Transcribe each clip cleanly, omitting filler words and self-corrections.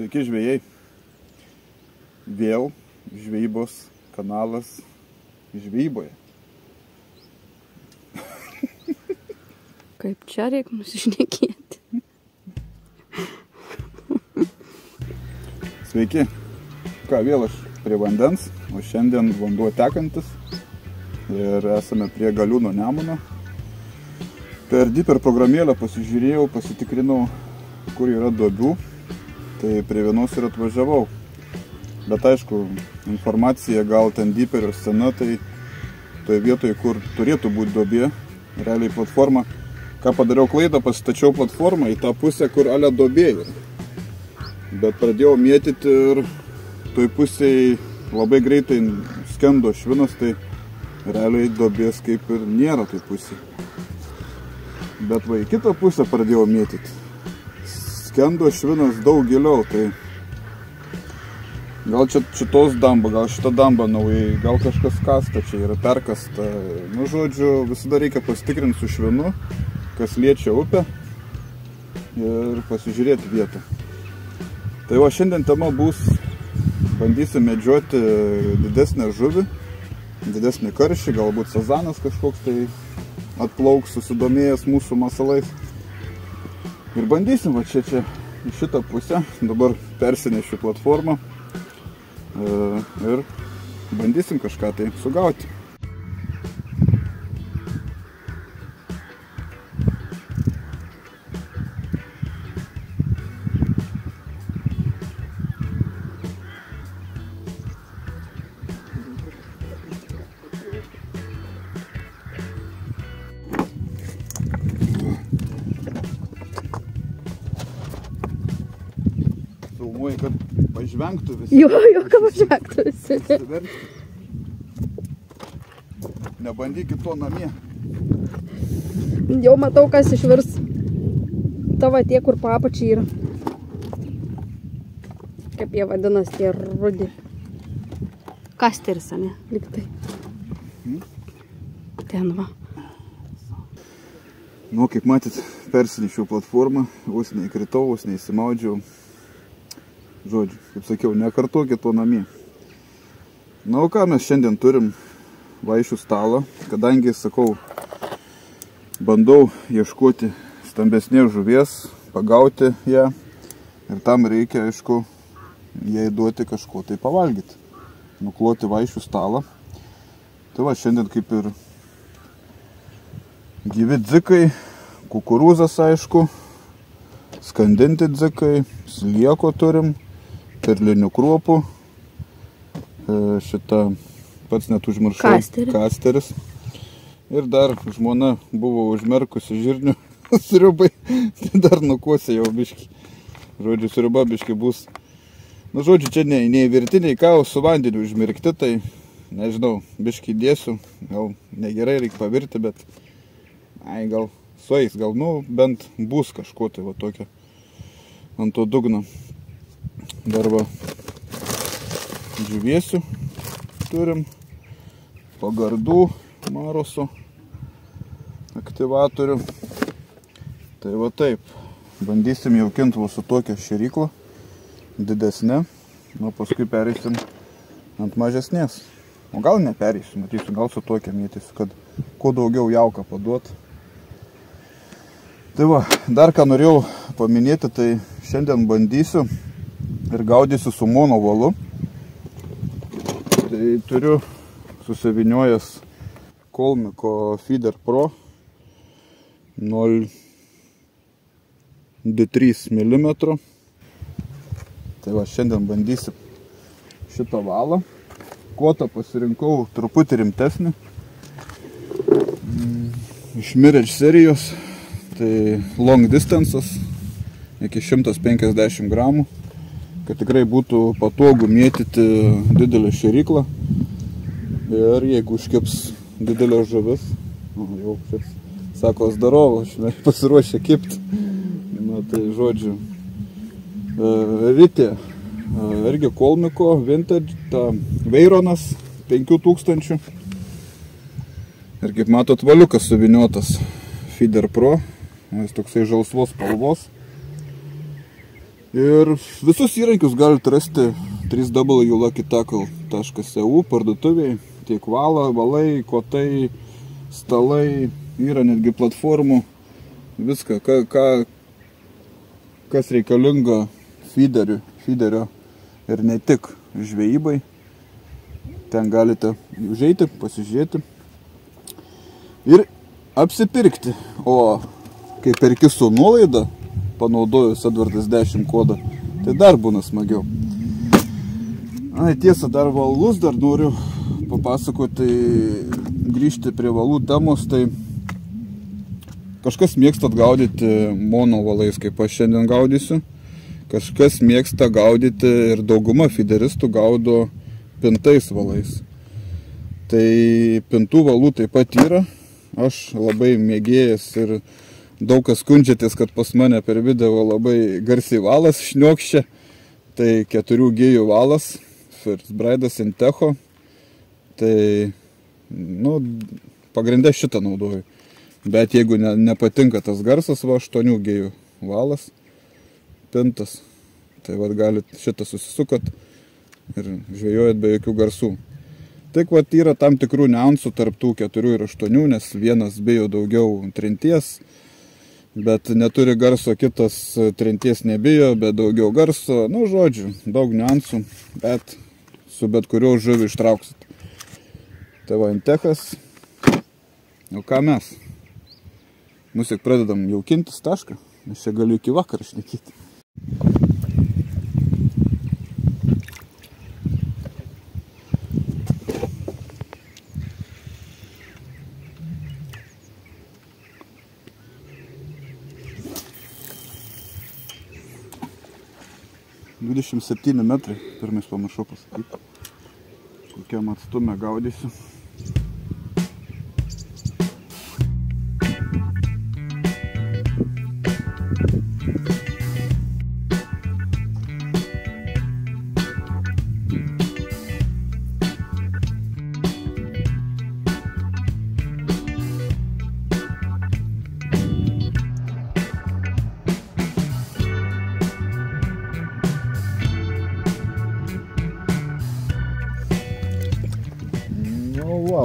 Sveiki žvejai. Vėl žvejybos kanalas žvejyboje. Kaip čia reikia nusišnekėti. Sveiki. Ką, vėl aš prie vandens, o šiandien vanduo tekantis ir esame prie Galiūno Nemuno. Per Dipper programėlę pasižiūrėjau, pasitikrinau, kur yra duobių. Tai prie vienos ir atvažiavau. Bet aišku, informacija gal ten Dipperio sena, tai toje vietoje, kur turėtų būti duobė, realiai platforma. Ką padariau klaidą, pasitačiau platformą į tą pusę, kur ale duobė yra. Bet pradėjau mėtyti ir toj pusėje labai greitai skendo švinas, tai realiai duobės kaip ir nėra toj pusėje. Bet va į kitą pusę pradėjau mėtyti. Skendo švinas daug giliau, tai gal čia šitos damba, gal šita damba naujai, gal kažkas kasta, čia yra perkasta. Nu, žodžiu, visada reikia pasitikrinti su švinu, kas liečia upę ir pasižiūrėti vietą. Tai va, šiandien tema bus, bandysim medžioti didesnę žuvį, didesnį karšį, galbūt sazanas kažkoks tai atplauks susidomėjęs mūsų masalais. Ir bandysim va čia į šitą pusę, dabar persinešiu platformą ir bandysim kažką tai sugauti. Filmuoji, kad pažvengtų visi. Jo, kad pažvengtų visi. Nebandykit to namie. Jau matau, kas išvirs. Tavo tie, kur papačiai yra. Kaip jie vadinas, tie rudi. Kasteris, ane? Liktai. Ten va. Nu, kaip matyt, persinešiau platformą, vos neįkritau, vos neįsimaudžiau. Žodžiu, kaip sakiau, nekartokit to namie. Na, o ką mes šiandien turim? Vaišių stalą, kadangi, sakau, bandau ieškoti stambesnės žuvies, pagauti ją ir tam reikia, aišku, jai duoti kažko tai pavalgyti, nukloti vaišių stalą. Tai va, šiandien kaip ir gyvi dzikai, kukurūzas, aišku, skandinti dzikai, slieko turim, perlinių kruopų, šitą pats net užmiršau, kasteris. Ir dar žmona buvo užmerkusi žirnių sriubai, tai dar nukosė jau biškį. Žodžiu, sriuba biškį bus. Nu, žodžiu, čia nei virtiniai, ką su vandeniu užmirkti, tai nežinau, biškį dėsiu, gal negerai reikia pavirti, bet gal sueis, gal, nu, bent bus kažko tai va tokio ant to dugno. Dar va džiuviesių turim, pagardų Maroso aktyvatorių. Tai va taip, bandysim jaukinti va su tokia šėrykla, didesnė, o paskui pereisim ant mažesnės. O gal nepereisim, matysiu, gal su tokia mėtysiu, kad kuo daugiau jauką paduot. Tai va, dar ką norėjau paminėti, tai šiandien bandysiu ir gaudysiu su monovalu. Tai turiu susiviniojęs Kolmiko Feeder Pro 0,23 mm. Tai va, šiandien bandysiu šitą valą. Kotą pasirinkau truputį rimtesnį. Iš Mirage serijos. Tai long distances iki 150 gramų, kad tikrai būtų patogu mėtyti didelę šėryklą. Ir jeigu užkips didelė žuvis, jau šis sako zdarovo, aš pasiruošę kipti. Na tai žodžiu, ritė irgi Kolmiko Vintage, ta Veyronas 5000. Ir kaip matot, valiukas suviniotas Feeder Pro. Jis toksai žalsvos spalvos. Ir visus įrankius galite rasti www.luckytackle.eu parduotuviai. Tiek valai, kotai, stalai, yra netgi platformų, viską, kas reikalinga feederio ir ne tik žvejybai. Ten galite užeiti, pasižiūrėti ir apsipirkti. O kai perki su nuolaida, panaudojus Edvardas 10 kodą, tai dar būna smagiau. Tiesa, dar valus dar noriu papasakoti, grįžti prie valų temos. Tai kažkas mėgsta gaudyti mono valais, kaip aš šiandien gaudysiu. Kažkas mėgsta gaudyti ir dauguma feederistų gaudo pintais valais. Tai pintų valų taip pat yra. Aš labai mėgėjas ir daug kas skundžiatės, kad pas mane per video labai garsiai valas šniokščia. Tai 4 gėjų valas, First Bride Intecho. Tai, pagrindę šitą naudoju. Bet jeigu nepatinka tas garsas, 8 gėjų valas, pintas, tai galit šitą susisukat ir žvejojat be jokių garsų. Tik yra tam tikrų niuansų tarp tų 4 ir 8, nes vienas bijo daugiau trinties, bet neturi garso, kitas trinties nebijo, bet daugiau garso. Žodžiu, daug niuansų, bet su bet kuriuo žuvį ištrauksit. Tai Intechas. O ką mes? Tik pradedam jaukintis tašką, nes čia galiu iki vakarą šnekėti. $27 metrai, pirmais pamiršau pasakyti, kokiam atstume gaudysiu.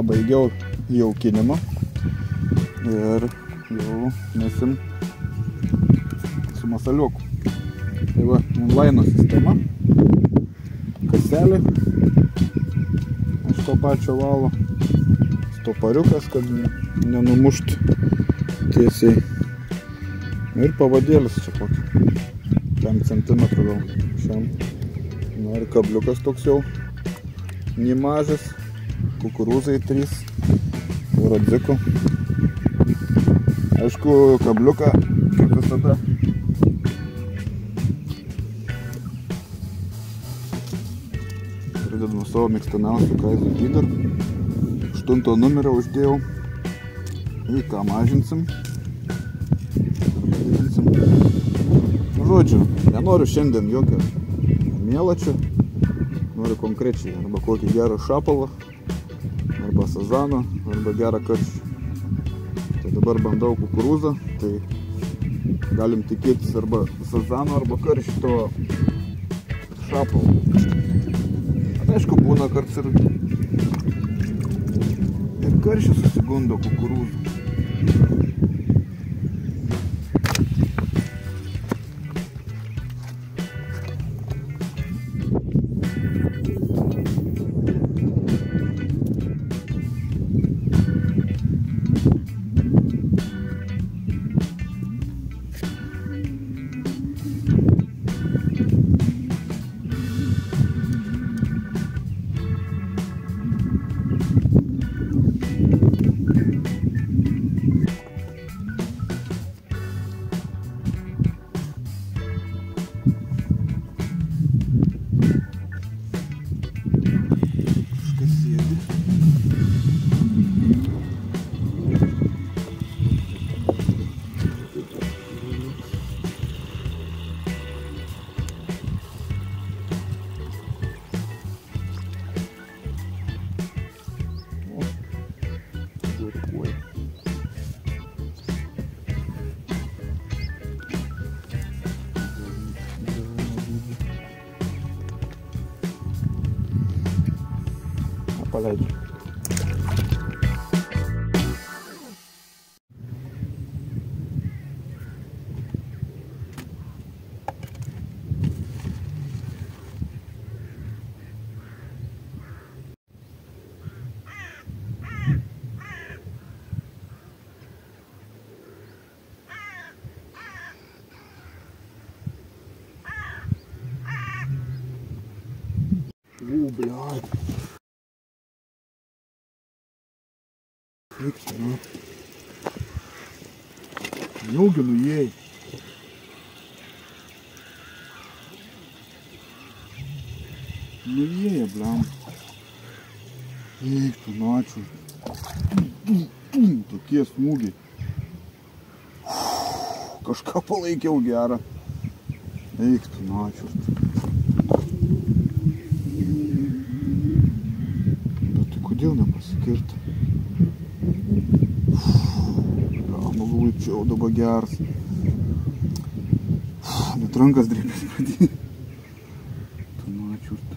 Baigiau jaukinimą ir jau mesim su masaliuku. Tai onlaino sistema, kaselė iš to pačio valo, stopariukas, kad nenumuštų tiesiai, ir pavadėlis čia kokį 5 cm gal šiam. Ir kabliukas toks jau nemažas. Kukurūzai 3, rodzikų. Aišku, kabliuką, kaip visada, pridedam savo mėgstamiausių Kaiser feeder. 8 numerio uždėjau. Į ką mažinsim. Žodžiu, nenoriu šiandien jokio mielačio. Noriu konkrečiai arba kokį gerą šapalą, arba sazano, arba gerą karšį. Tai dabar bandau kukurūzą, tai galim tikėtis arba sazano, arba karšito šapalo. Aišku, būna karts ir karšį susigundo kukurūzą. paleidžiu. Блядь. Ilgi nuėjai. Nuėjai, bliam. Eik, tu načiu. Tokie smūgiai. Kažką palaikiau gerą. Eik, tu načiu. Bet tai kodėl nepasikirti? Čia jau dabar geras. Net rankas drėbės pradėjo. Tu načiurt.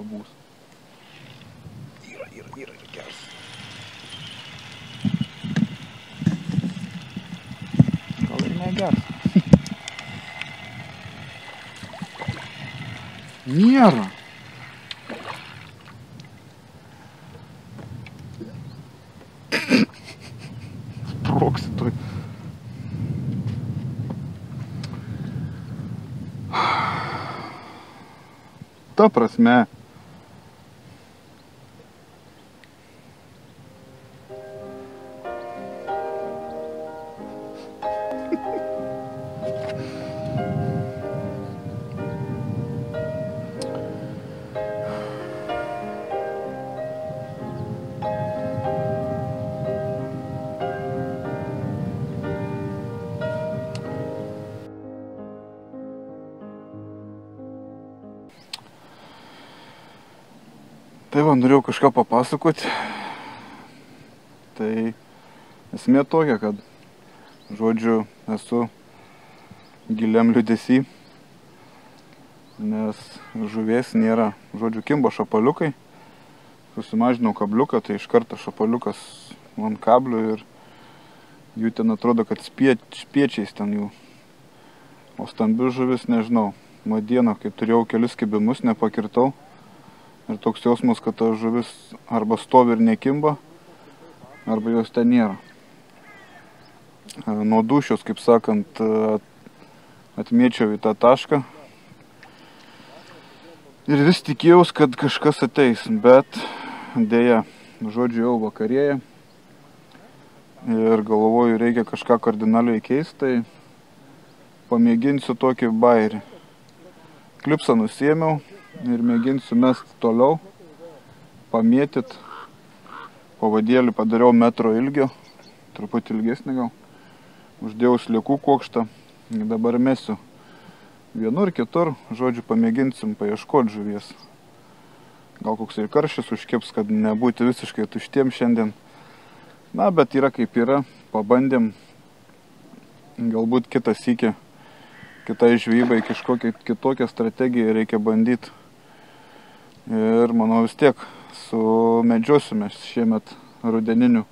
Bus. Yra geras. Gal ir negeras. Nėra. Sproksi toj. Ta prasme. Tai va, norėjau kažką papasakoti. Tai esmė tokia, kad, žodžiu, esu giliam liūdesy, nes žuvies nėra. Žodžiu, kimba šapaliukai. Susimažinau kabliuką, tai iš karto šapaliukas ant kablių ir jų ten atrodo, kad spiečiais ten jų. O stambių žuvis, nežinau, dieną, kai turėjau kelius kibimus, nepakirtau. Ir toks jausmas, kad ta žuvis arba stovi ir nekimba, arba jos ten nėra. Nuo dūšios, kaip sakant, atmėčiau į tą tašką. Ir vis tikėjaus, kad kažkas ateis, bet dėja, žodžiu, jau vakarėja. Ir galvoju, reikia kažką kardinaliai keisti, tai pamėginsiu tokį bairį. Klipsą nusiėmiau. Ir mėginsiu mest toliau, pamėtyt. Pavadėlį padariau metro ilgio, truputį ilgesnį gal. Uždėjau sliekų kuokštą ir dabar mesiu. Vienur, kitur, žodžiu, pamėginsim paieškoti žuvies. Gal koks ir karštis užkips, kad nebūti visiškai tuštiem šiandien. Na, bet yra kaip yra, pabandėm. Galbūt kitą sykį, kitai žvejybai kažkokią kitokią strategiją reikia bandyti. Ir manau vis tiek sumedžiosime šiemet rudeninių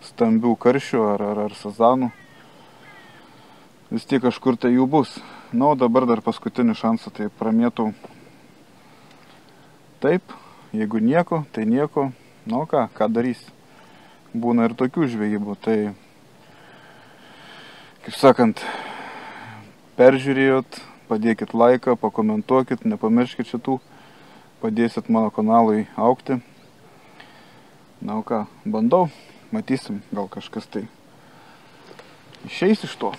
stambių karšių ar sazanų. Vis tiek kažkur tai jų bus. Na, o dabar dar paskutinį šansą tai pramėtau. Taip, jeigu nieko, tai nieko. Na, ką darys. būna ir tokių žvejybų. Tai, kaip sakant, peržiūrėjot, padėkit laiką, pakomentuokit, nepamirškit šitų, padėsit mano kanalui augti. Na, o ką, bandau, matysim, gal kažkas tai išeis iš to.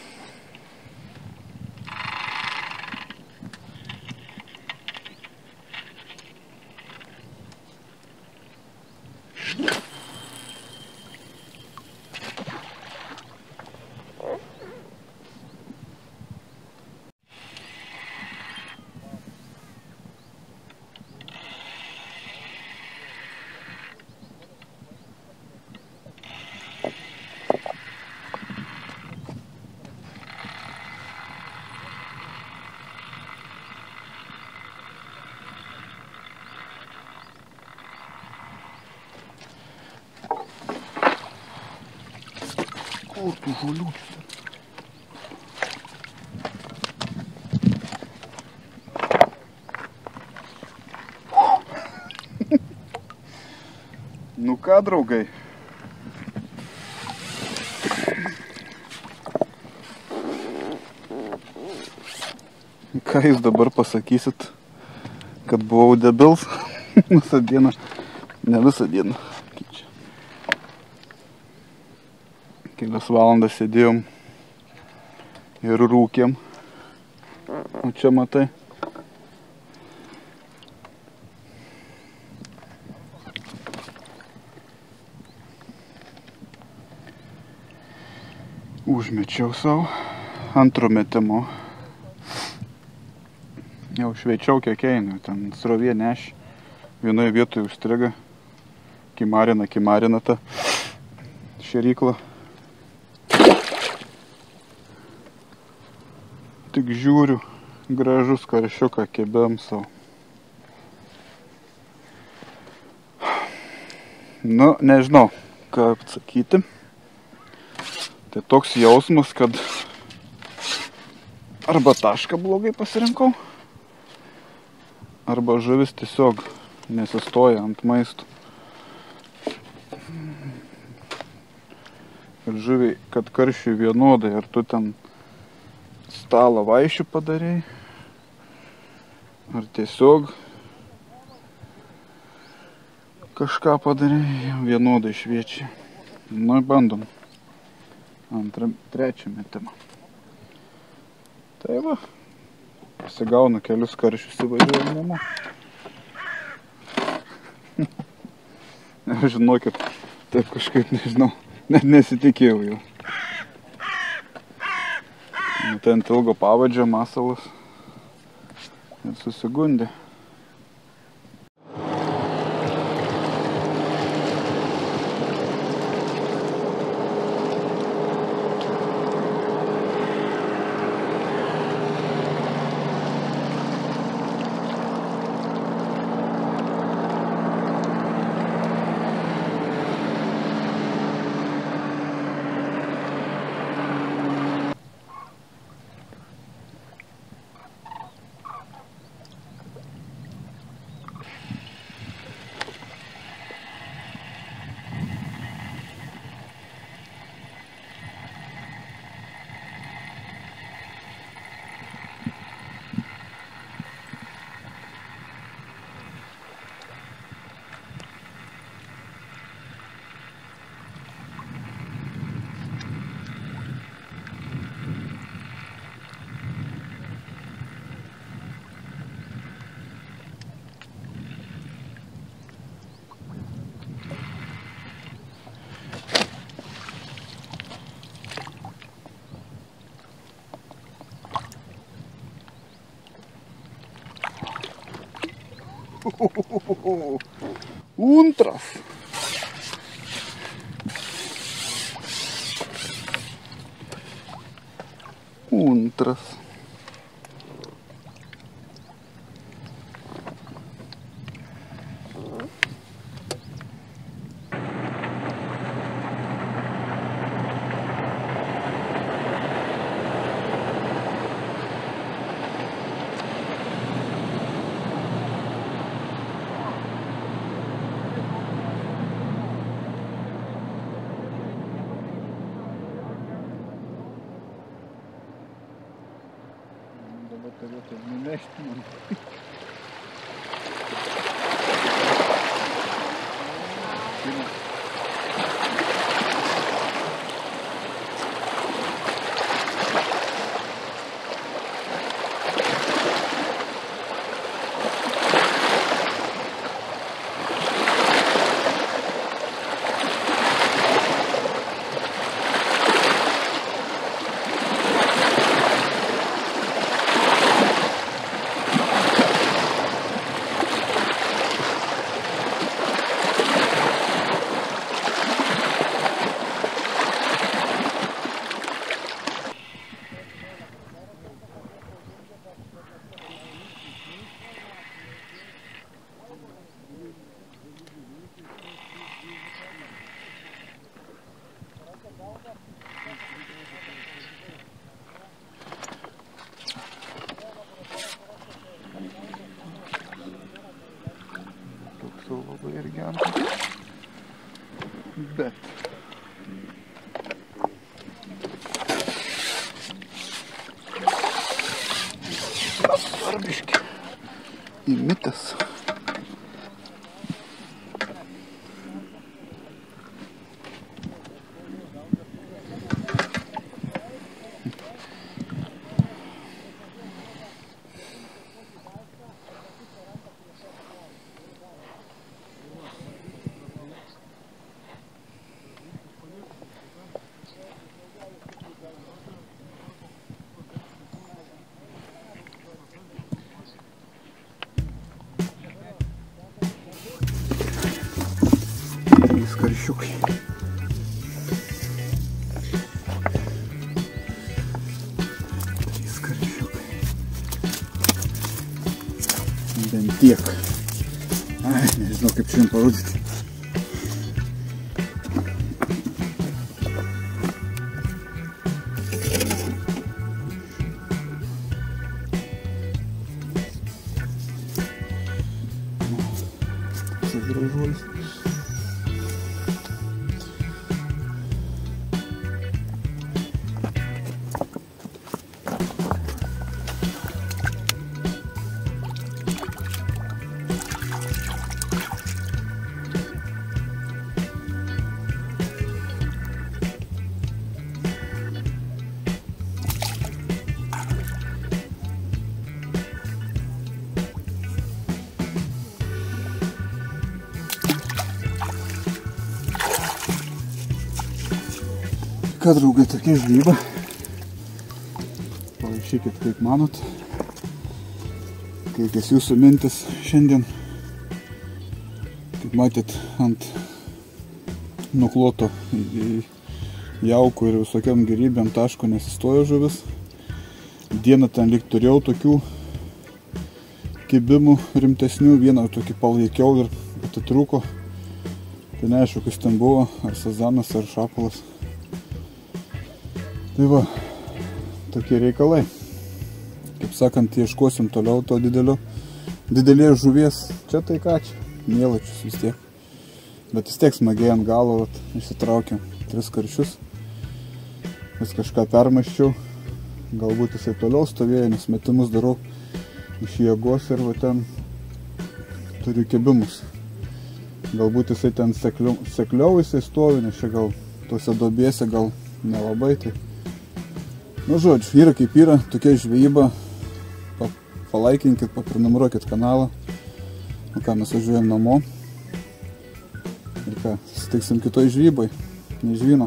Kur tų žolių čia? Nu ką, draugai? Ką jūs dabar pasakysit, kad buvau debils visą dieną? Ne visą dieną. Kelias valandas sėdėjom ir rūkėm. O čia matai. Užmečiau savo antro metimo. Jau šveičiau kiek einu. Ten srovė nešė. Vienoje vietoje užstriga. Kimarina ta šėrykla. Tik žiūriu, gražus karšiuką kebėm savo. Nu, nežinau, ką atsakyti. Tai toks jausmas, kad arba tašką blogai pasirinkau, arba žuvis tiesiog nesistoja ant maisto. Ir žuviai, kad karšiui vienodai, ar tu ten stalą vaišių padarei, ar tiesiog kažką padarei, vienodai šviečia. Nu, bandom. Trečią metimą. Tai va, pasigaunu kelius karšius, įvažiuoju namo. Žinokit, taip kažkaip, nežinau, net nesitikėjau jau. Ten ilgo pavadžio masalas ir susigundė. Untras. Untras. dabar turėtų nunešti man. Toks jau labai ir geras. Bet svarbiški įmitęs. Karšiukai. Trys karšiukai. Bent tiek. Ai, nežinau kaip šiandien parodyti. Toks gražuolis. Ką, draugai, tokia žvejyba. Parašykit, kaip manot. Kokios jūsų mintis šiandien. Kaip matėt, ant nukloto jaukų ir visokiam gerybėm taško nesistojo žuvis. Dieną ten lyg turėjau tokių kibimų rimtesnių. Vieną tokį palaikiau ir atitrūko. Tai neaišku, kas ten buvo, ar sazanas, ar šapalas. Tai va, tokie reikalai. Kaip sakant, ieškosim toliau to didelės žuvies. Čia tai ką čia, mėlačius vis tiek. Bet vis tiek smagiai ant galo išsitraukiam 3 karšius. Vis kažką permaščiau. Galbūt jisai toliau stovėjo, nes metimus darau iš jėgos ir va ten turiu kibimus. Galbūt jisai ten sekliau jisai stovi, nes čia gal tose duobėse gal nelabai. Tai nu, žodžiu, yra kaip yra, tokia žvejyba. Palaikinkit, paprenumeruokit kanalą. Nu ką, mes važiuojam namo. Ir ką, susitiksim kitoj žvejybai. Nei žvyno.